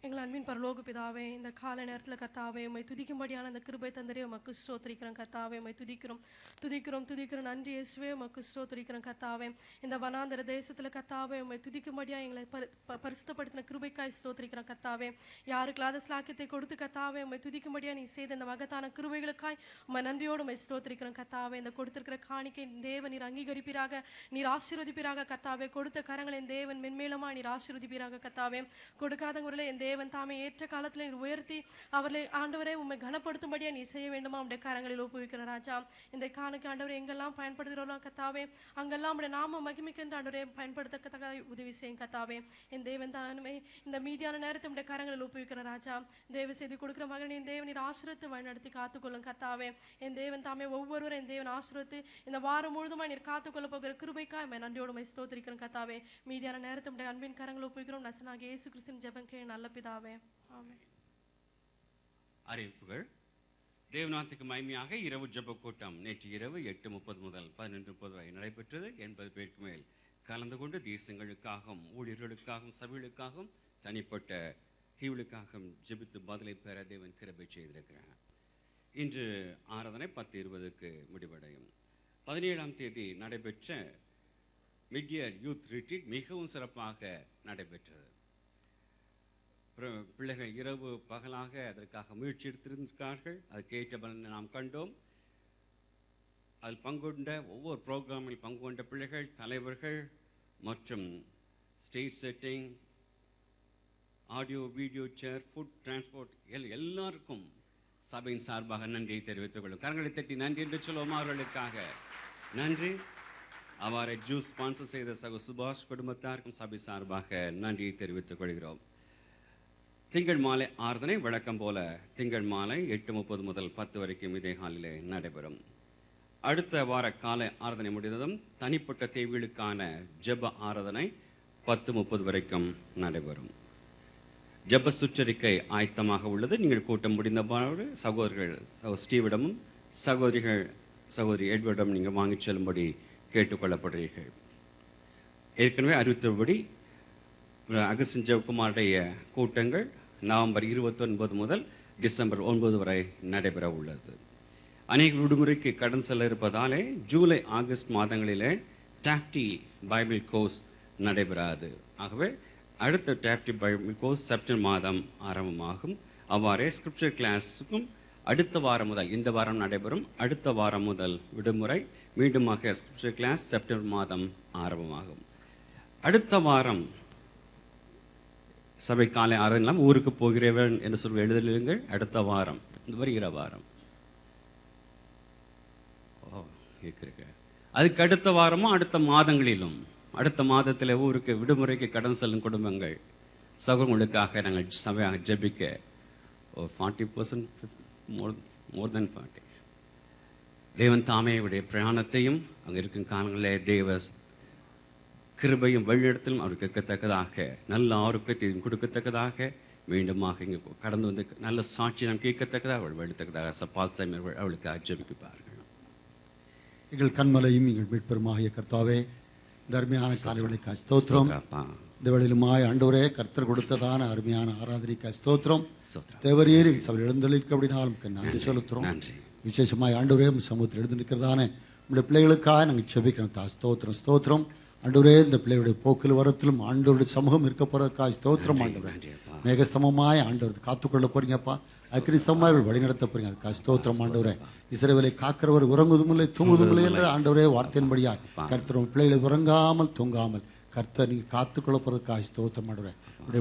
எங்கள் அன்பின் பரலோக பிதாவே, இந்த காலை நேரத்தில் கர்த்தாவே உம்மை துதிக்கும்படியான அந்த கிருபை தந்தரே உமக்கு ஸ்தோத்திரிக்கிறோம் கர்த்தாவே. உம்மை துதிக்கிறோம் நன்றி இயேசுவே, உமக்கு ஸ்தோத்திரிக்கிறோம் கர்த்தாவே. இந்த வனாந்தர தேசத்தில் கர்த்தாவே உம்மை துதிக்கும்படியா எங்களை பரிசுத்தப்படுத்தின கிருபைக்காய் ஸ்தோத்திரிக்கிறோம் கர்த்தாவே. யாருக்கெல்லாத ஸ்லாக்கியத்தை கொடுத்து கர்த்தாவே உம்மை துதிக்கும்படியா நீ செய்த இந்த மகத்தான கிருபைகளுக்காய் உம்மை நன்றியோடு உம்மை ஸ்தோத்திரிக்கிறோம் கர்த்தாவே. இந்த கொடுத்திருக்கிற காணிக்கை தேவன் நீர் அங்கீகரிப்பீராக, நீர் ஆசீர்வதிப்பீராக கர்த்தாவே. கொடுத்த கரங்களை என் தேவன் மென்மேலமா நீர் ஆசீர்வதிப்பீராக கர்த்தாவே. கொடுக்காதவர்களே என் தேவன் தாமே ஏற்ற காலத்தில் நீர் உயர்த்தி அவர்களை ஆண்டவரே உம்மை கனப்படுத்தும்படியா நீ செய்ய வேண்டுமா உடைய கரங்களில் ஒப்புவிக்கிற ராஜா. இந்த காணிக்கை ஆண்டவரை எங்கெல்லாம் பயன்படுத்துகிறோம் கர்த்தாவே, அங்கெல்லாம் உடைய நாம மகிமைக்கின்ற ஆண்டவரே பயன்படுத்தத்தக்க உதவி செய்யும் கர்த்தாவே. என் தேவன் தானே இந்த மீதியான நேரத்தை உடைய கரங்களில் ஒப்புவிக்கிற ராஜா. தேவ செய்தி கொடுக்கிற மகன் என் தேவன் நீர் ஆசீர்வதித்து வழிநடத்தி காத்துக்கொள்ளும் கர்த்தாவே. என் தேவன் தாமே ஒவ்வொருவரும் என் தேவன் ஆசீர்வதித்து இந்த வாரம் முழுதுமா நீர் காத்துக்கொள்ள போகிற கிருபைக்காய் நன்றியோடு ஸ்தோத்திரிக்கிறோம் கர்த்தாவே. மீதியான நேரத்தை உடைய அன்பின் கரங்களில் ஒப்புவிக்கிறோம் நசனாகிய இயேசு கிறிஸ்துவின் ஜெபம் கேளும் நல்ல பிதாவே, ஆமென். அறிவிப்புகள். தேவநாத்துக்கு மகிமையாக இரவு ஜெப கூட்டம் நேற்று இரவு 8:30 முதல் 11:30 வரை நடைபெற்றது. 80 பேருக்கு மேல் கலந்து கொண்டு தேசங்களுக்காகவும் ஊழியர்களுக்காகவும் சபைகளுக்காகவும் தனிப்பட்ட தீவுகளுக்காகவும் ஜெபித்து பதிலை பெற தேவன் கிருபை செய்திருக்கிறார். இன்று ஆராதனை 10:20க்கு முடிவடையும். 17ஆம் தேதி நடைபெற்ற மிட்-இயர் யூத் ரிட்ரீட் மிகவும் சிறப்பாக நடைபெற்றது. பிள்ளைகள் இரவு பகலாக அதற்காக முயற்சி எடுத்திருக்கிறார்கள். அதுக்கேற்ற பலனை நாம் கண்டோம். அதில் பங்குகொண்ட ஒவ்வொரு ப்ரோக்ராமில் பங்கு கொண்ட பிள்ளைகள், தலைவர்கள் மற்றும் ஸ்டேஜ் செட்டிங், ஆடியோ வீடியோ சேர், ஃபுட் டிரான்ஸ்போர்ட் எல்லாருக்கும் சபையின் சார்பாக நன்றியை தெரிவித்துக் கொள்ளும். கரங்களை தட்டி நன்றி என்று சொல்லுவோம். அவர்களுக்காக நன்றி. அவரை ஜூஸ் ஸ்பான்சர் செய்த சகோ சுபாஷ் குடும்பத்தாருக்கும் சபை சார்பாக நன்றியை தெரிவித்துக் கொள்கிறோம். திங்கள் மாலை ஆராதனை வழக்கம் போல திங்கள் மாலை 8:30 முதல் 10 வரைக்கும் இதே ஹாலிலே நடைபெறும். அடுத்த வார காலை ஆராதனை முடிந்ததும் தனிப்பட்ட தேவைகளுக்கான ஜெப ஆராதனை 10:30 வரைக்கும் நடைபெறும். ஜெப சுற்றறிக்கை ஆயத்தமாக உள்ளது. நீங்கள் கூட்டம் முடிந்தபாடு சகோதரர்கள் ஸ்டீவிடமும் சகோதரி எட்வர்டும் நீங்கள் வாங்கிச் செல்லும்படி கேட்டுக்கொள்ளப்படுகிறீர்கள். ஏற்கனவே அறிவித்தபடி அகஸ்டின் ஜெயக்குமாருடைய கூட்டங்கள் நவம்பர் 29 முதல் டிசம்பர் 9 வரை நடைபெற உள்ளது. அநேக விடுமுறைக்கு கடன் செல்ல இருப்பதாலே ஜூலை ஆகஸ்ட் மாதங்களிலே டாப்டி பைபிள் கோர்ஸ் நடைபெறாது. ஆகவே அடுத்த டாப்டி பைபிள் கோர்ஸ் செப்டம்பர் மாதம் ஆரம்பமாகும். அவ்வாறே ஸ்கிரிப்சர் கிளாஸுக்கும் அடுத்த வாரம் முதல், இந்த வாரம் நடைபெறும், அடுத்த வாரம் முதல் விடுமுறை. மீண்டுமாக ஸ்கிரிப்சர் கிளாஸ் செப்டம்பர் மாதம் ஆரம்பமாகும். அடுத்த வாரம் சபை காலை ஆராதனை ஊருக்கு போகிறவன் என்று சொல்லி எழுதலுங்கள். அடுத்த வாரம், இந்த வருகிற வாரம், அதுக்கு அடுத்த வாரமும் அடுத்த மாதங்களிலும், அடுத்த மாதத்தில் ஊருக்கு விடுமுறைக்கு கடன் செல்லும் குடும்பங்கள் சகோதரர்களுக்காக நாங்கள் சபையாக ஜெபிக்க 40% more than 40. தேவன் தாமே உடைய பிரயாணத்தையும் அங்கே இருக்கும் காலங்களிலே தேவ கிருபையும் வழிநடத்தலும் அவருக்கு கேட்கத்தக்கதாக, நல்ல ஆரோக்கியத்தையும் கொடுக்கத்தக்கதாக, மீண்டுமாக இங்கே கடந்து வந்து நல்ல சாட்சி நாம் கேட்கத்தக்கதாக அவள் வழித்தக்கதாக சப்பால் சாமியர்கள் அவளுக்கு ஆட்சேபிப்பார்கள். எங்கள் கண்மலையும் எங்கள் மீட்பெருமாகிய கர்த்தாவே, இந்த அருமையான காலைவெளிக்காய் ஸ்தோத்திரம். இந்த வேளையிலுமாய் ஆண்டவரே கர்த்தர் கொடுத்ததான அருமையான ஆராதனைக்காய் ஸ்தோத்திரம். தேவரீர் சபை எழுந்தளிக்க அப்படின்னாலும் நன்றி செலுத்துறோம். விசேஷமாய் ஆண்டவரே சமூகத்தில் எழுந்து நிற்கிறதான நம்முடைய பிள்ளைகளுக்காக நாங்கள் செபிக்கிறோம். ஸ்தோத்திரம் ஸ்தோத்திரம் ஆண்டவரே. இந்த பிள்ளைகளுடைய போக்கில் வரத்திலும் ஆண்டவருடைய சமூகம் இருக்க போறதுக்காய் ஸ்தோத்திரம். ஆண்டவரே மேகஸ்தமமாய் ஆண்டவர் காத்துக்கொள்ள போறீங்கப்பா. அக்கிரிஸ்தமாய் வழி நடத்த போறீங்க. அதுக்காக ஸ்தோத்திரம் ஆண்டவரே. இஸ்ரவேலை காக்கிறவர் உறங்குவதும் இல்லை தூங்குவதும் இல்லை என்ற ஆண்டவரே வார்த்தையின்படியாய் கர்த்தர் பிள்ளைகளை உறங்காமல் தூங்காமல் கர்த்தர் நீங்க காத்துக்கொள்ள போறதுக்காக ஸ்தோத்திரம் ஆண்டவரே.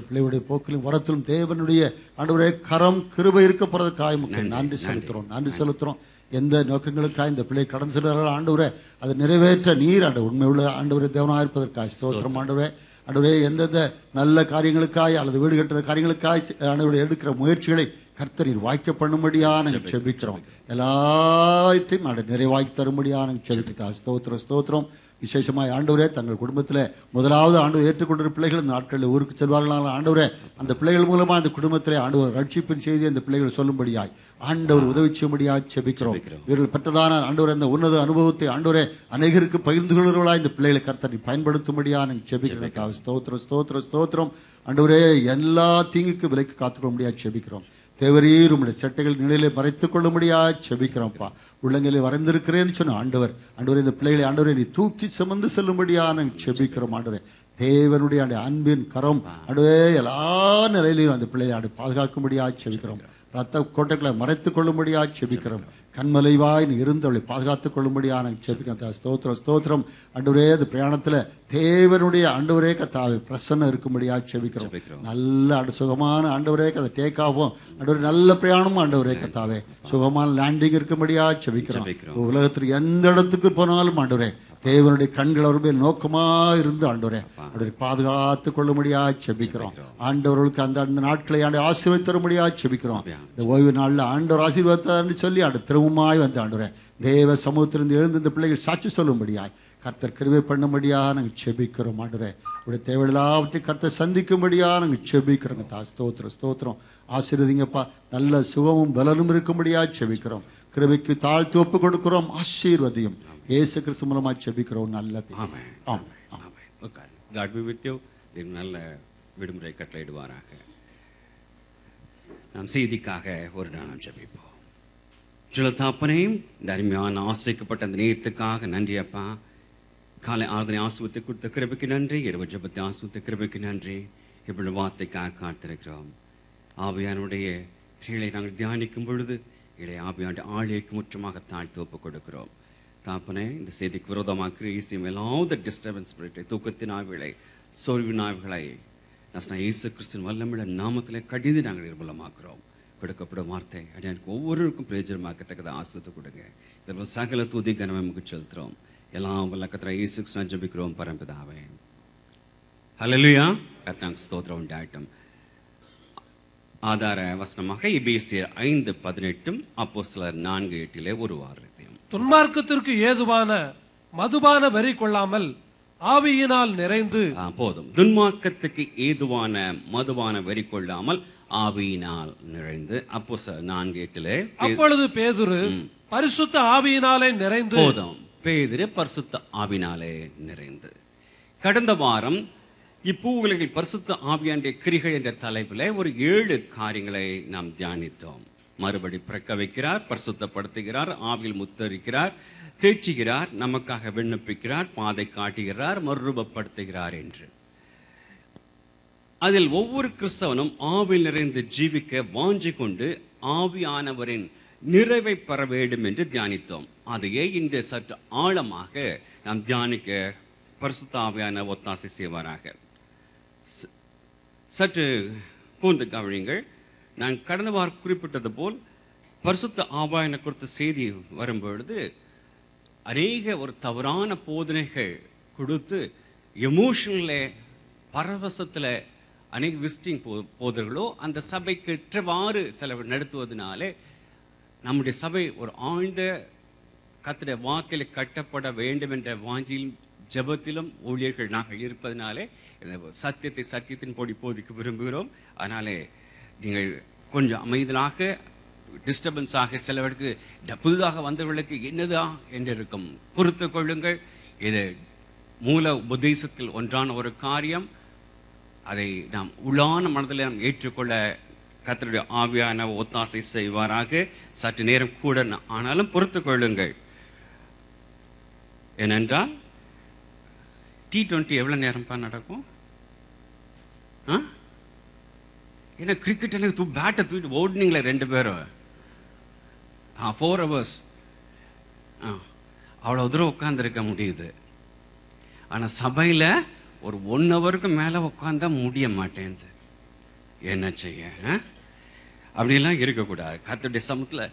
பிள்ளைகளுடைய போக்கிலும் வரத்திலும் தேவனுடைய ஆண்டவரே கரம் கிருபை இருக்க போறதுக்காக நன்றி செலுத்துறோம். நன்றி செலுத்துறோம். எந்த நோக்கங்களுக்காக இந்த பிள்ளை கடன் செல்கிறார்கள் ஆண்டவரே அதை நிறைவேற்ற நீர் ஆண்டு உண்மை உள்ள ஆண்டவரே தேவனாக இருப்பதற்காக ஸ்தோத்திரம் ஆண்டவரே. ஆண்டவரே எந்தெந்த நல்ல காரியங்களுக்காய் அல்லது வீடு கட்டுற காரியங்களுக்காய் ஆண்டவரே எடுக்கிற முயற்சிகளை கர்த்தர் நீர் வாய்க்க பண்ணும்படியா நாங்கள் செபிக்கிறோம். எல்லாவற்றையும் நிறைவாக்கி தரும்படியா நாங்கள் செபிக்கிறோம். ஸ்தோத்திரம் ஸ்தோத்திரம். விசேஷமாய் ஆண்டவரே தங்கள் குடும்பத்தில் முதலாவது ஆண்டவர் ஏற்றுக்கொண்டிருக்கிற பிள்ளைகள் இந்த நாட்களில் ஊருக்கு செல்வார்களான ஆண்டவரே அந்த பிள்ளைகள் மூலமா அந்த குடும்பத்திலே ஆண்டவர் ரட்சிப்பின் செய்தி அந்த பிள்ளைகள் சொல்லும்படியாய் ஆண்டவர் உதவி செய்யும்படியாய் செபிக்கிறோம். இவர்கள் பெற்றதான ஆண்டவர் அந்த உன்னத அனுபவத்தை ஆண்டவரே அநேகருக்கு பகிர்ந்து கொள்கிறவர்களாய் இந்த பிள்ளைகளை கர்த்தர் பயன்படுத்தும்படியா நாங்கள் செபிக்கிறோம். ஸ்தோத்திரம் ஸ்தோத்திரம் ஸ்தோத்திரம். ஆண்டவரே எல்லா தீங்குக்கு விலைக்கு காத்துக்கொள்ள முடியாது செபிக்கிறோம். தேவரீர் உம்முடைய செட்டைகள் நிலையிலே மறைத்துக் கொள்ள முடியாது செபிக்கிறோம்ப்பா. உள்ளங்களை வரைந்திருக்கிறேன்னு சொன்ன ஆண்டவர் இந்த பிள்ளைகளை ஆண்டவரை நீ தூக்கி சுமந்து செல்லும்படியா நாங்கள் செபிக்கிறோம். ஆண்டவரே தேவனுடைய அன்பின் கரம் ஆண்டவரே எல்லா நிலையிலையும் அந்த பிள்ளைகளை பாதுகாக்கும்படியா செபிக்கிறோம். ரத்த கோட்டைகளை மறைத்துக் கொள்ளும்படியா செபிக்கிறோம். கண்மலைவாய் நீ இருந்து அவளை பாதுகாத்துக் கொள்ளும்படியா நாங்கள் செபிக்கிறோம். ஸ்தோத்திரம் ஸ்தோத்திரம். ஆண்டவரே அந்த பிரயாணத்துல தேவனுடைய ஆண்டவரே கர்த்தாவே பிரசன்னம் இருக்கும்படியா செபிக்கிறோம். நல்ல சுகமான ஆண்டவரே கதை டேக் ஆகும் ஆண்டவரே, நல்ல பிரயாணமும் ஆண்டவரே கர்த்தாவே சுகமான லேண்டிங் இருக்கும்படியா செபிக்கிறோம். உலகத்துல எந்த இடத்துக்கு போனாலும் ஆண்டவரே தேவனுடைய கண்கள் அவருடைய நோக்கமா இருந்து ஆண்டவரே அவரை பாதுகாத்து கொள்ளும்படியா செபிக்கிறோம். ஆண்டவர்களுக்கு அந்த நாட்களை ஆசீர்வதித்து தரும்படியா செபிக்கிறோம். இந்த ஓய்வு நாள்ல ஆண்டவர் ஆசீர்வாதத்தார்னு சொல்லி திரும்பமாய் வந்து ஆண்டவரே தேவ சமூகத்திலிருந்து எழுந்து இந்த பிள்ளைகள் சாட்சி சொல்லும்படியாய் கர்த்தர் கிருபை பண்ணும்படியா நாங்கள் செபிக்கிறோம். ஆண்டவரே உடைய தேவையில்லாவற்றை கர்த்தர் சந்திக்கும்படியா நாங்கள் செபிக்கிறோங்க. ஸ்தோத்திரம் ஸ்தோத்திரம். ஆசீர்வதிங்கப்பா. நல்ல சுகமும் பலனும் இருக்கும்படியா செபிக்கிறோம். கிருபைக்கு தாழ்த்து ஒப்பு கொடுக்கிறோம். ஆசீர்வதியும் இயேசு கிறிஸ்து மூலமா செபிக்கிறோம். நல்ல நல்ல விடுமுறை கட்டளையிடுவாராக. நாம் செய்திக்காக ஒரு நாள் ஜெபிப்போம். தாப்பனையும் இந்த அருமையான ஆசைக்கப்பட்ட அந்த நேரத்துக்காக நன்றி அப்பா. காலை ஆதனை ஆசுவத்தை கொடுத்த கிருபைக்கு நன்றி. இரவு ஜெபத்தை ஆசுவத்தை கிருபைக்கு நன்றி. இவ்வளவு வார்த்தைக்காக காத்திருக்கிறோம். ஆவியானுடைய கீழே நாங்கள் தியானிக்கும் பொழுது இளைய ஆவியாண்டு ஆளுக்கு முற்றமாக தாழ்த்து ஒப்புக் கொடுக்கிறோம். தாப்பனே இந்த செய்திக்கு விரோதமாக கிரீசியம் எல்லாவது டிஸ்டர்பன்ஸ் ஸ்பிரிட்டை தூக்கத்தின் ஆவிகளை சோர்வின் ஆவிகளை இயேசு கிறிஸ்துவின் வல்லமில்ல நாமத்திலே கடிந்து நாங்கள் நிர்மூலமாக்குறோம். கொடுக்கப்படும் வார்த்தை எனக்கு ஒவ்வொருவருக்கும் பிரயோஜனமாக்கத்தக்கதை ஆசிரியத்தை கொடுங்க. இதற்கு சகல தூதி கனவை நமக்கு செலுத்துறோம். எல்லாம் வல்ல கர்த்தர் இயேசு கிறிஸ்துவை ஜெபிக்கிறோம் பரம்பிதாவே. ஹல்லேலூயா. கர்த்தருக்கு ஸ்தோத்திரம் உண்டாகட்டும். ஆதார வசனமாக எபேசியர் 5:18 அப்போஸ்தலர் 4:8 ஒரு வார்த்தையும் துன்மார்க்கத்திற்கு ஏதுவான மதுபான வெறி கொள்ளாமல் ஆவியினால் நிறைந்து போதும். துன்மார்க்கத்துக்கு ஏதுவான மதுபான வெறி கொள்ளாமல் ஆவியினால் நிறைந்து அப்போஸ்தலர் 4:8 அப்பொழுது பேதுரு பரிசுத்த ஆவியினாலே நிறைந்து போதும். பேதுரு பரிசுத்த ஆவியினாலே நிறைந்து. கடந்த வாரம் இப்பூவுலகில் பரிசுத்த ஆவியாண்டிய கிரிகள் என்ற தலைப்பில் ஒரு 7 காரியங்களை நாம் தியானித்தோம். மறுபடி பிறக்க வைக்கிறார், பரிசுத்தப்படுத்துகிறார், ஆவியில் முத்தரிக்கிறார், தேற்றுகிறார், நமக்காக விண்ணப்பிக்கிறார், பாதை காட்டுகிறார், மறுரூபப்படுத்துகிறார் என்று. அதில் ஒவ்வொரு கிறிஸ்தவனும் ஆவியில் நிறைந்து ஜீவிக்க வாஞ்சி கொண்டு ஆவியானவரின் நிறைவை பெற வேண்டும் என்று தியானித்தோம். அதையே இன்று சற்று ஆழமாக நாம் தியானிக்க பரிசுத்த ஆவியான ஒத்தாசை செய்வாராக. சற்று கூர்ந்து கவனியுங்கள். நான் கடந்த வாரம் குறிப்பிட்டது போல் பரிசுத்த ஆவியான குறித்த செய்தி வரும்பொழுது அநேக ஒரு தவறான போதனைகள் கொடுத்து எமோஷனல பரவசத்துல அநேக விசிட்டிங் போதர்களோ அந்த சபைக்கு ஏற்றவாறு சில நடத்துவதனாலே நம்முடைய சபை ஒரு ஆழ்ந்த கர்த்தருடைய வாக்கிலே கட்டப்பட வேண்டும் என்ற வாஞ்சியிலும் ஜெபத்திலும் ஊழியர்கள் நாங்கள் இருப்பதனாலே சத்தியத்தின் போடி போதிக்க விரும்புகிறோம். அதனாலே நீங்கள் கொஞ்சம் அமைதலாக டிஸ்டர்பன்ஸாக சிலவருக்கு புதிதாக வந்தவர்களுக்கு என்னதா என்று இருக்கும் பொறுத்து கொள்ளுங்கள். இது மூல உபதேசத்தில் ஒன்றான ஒரு காரியம். அதை நாம் உள்ளான மனதில் நாம் ஏற்றுக்கொள்ள கர்த்தருடைய ஆவியான ஒத்தாசை செய்வாராக. சற்று நேரம் கூட ஆனாலும் பொறுத்து கொள்ளுங்கள். ஏனென்றால் T20 எவ்வளவு நேரம்ப்பா நடக்கும்? ஏன்னா கிரிக்கெட் பேட்டை தூக்கிட்டு ஓடுனீங்களே 2 பேரும் 4 hours அவ்வளவு தூரம் உட்கார்ந்துருக்க முடியுது. ஆனா சபையில ஒரு 1 hourக்கு மேல உட்கார்ந்தா முடிய மாட்டேங்குது. என்ன செய்ய? அப்படியெல்லாம் இருக்கக்கூடாது. கர்த்தருடைய சமூகத்துல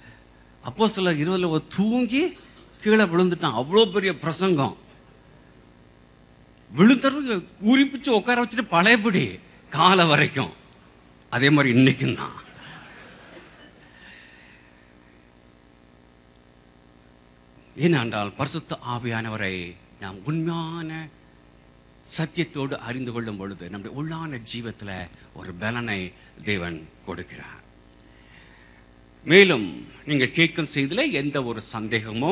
அப்போஸ்தலர் 20 தூங்கி கீழே விழுந்துட்டான். அவ்வளவு பெரிய பிரசங்கம். விழுந்தரு குறிப்பிச்சு உட்கார வச்சுட்டு பழையபடி காலை வரைக்கும். அதே மாதிரி இன்னைக்கும் தான். ஏனென்றால் பரிசுத்த ஆவியானவரை நாம் உண்மையான சத்தியத்தோடு அறிந்து கொள்ளும் பொழுது நம்முடைய உள்ளான ஜீவத்துல ஒரு பலனை தேவன் கொடுக்கிறார். மேலும் நீங்கள் கேட்கும் செய்தியில எந்த ஒரு சந்தேகமோ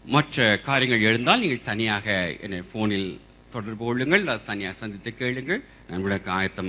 மற்ற காரியங்கள் எழுந்தால் நீங்கள் தனியாக என்னை போனில் தொடர்பு கொள்ளுங்கள், தனியாக சந்தித்து கேளுங்கள். நான் விளக்க ஆயத்தமாக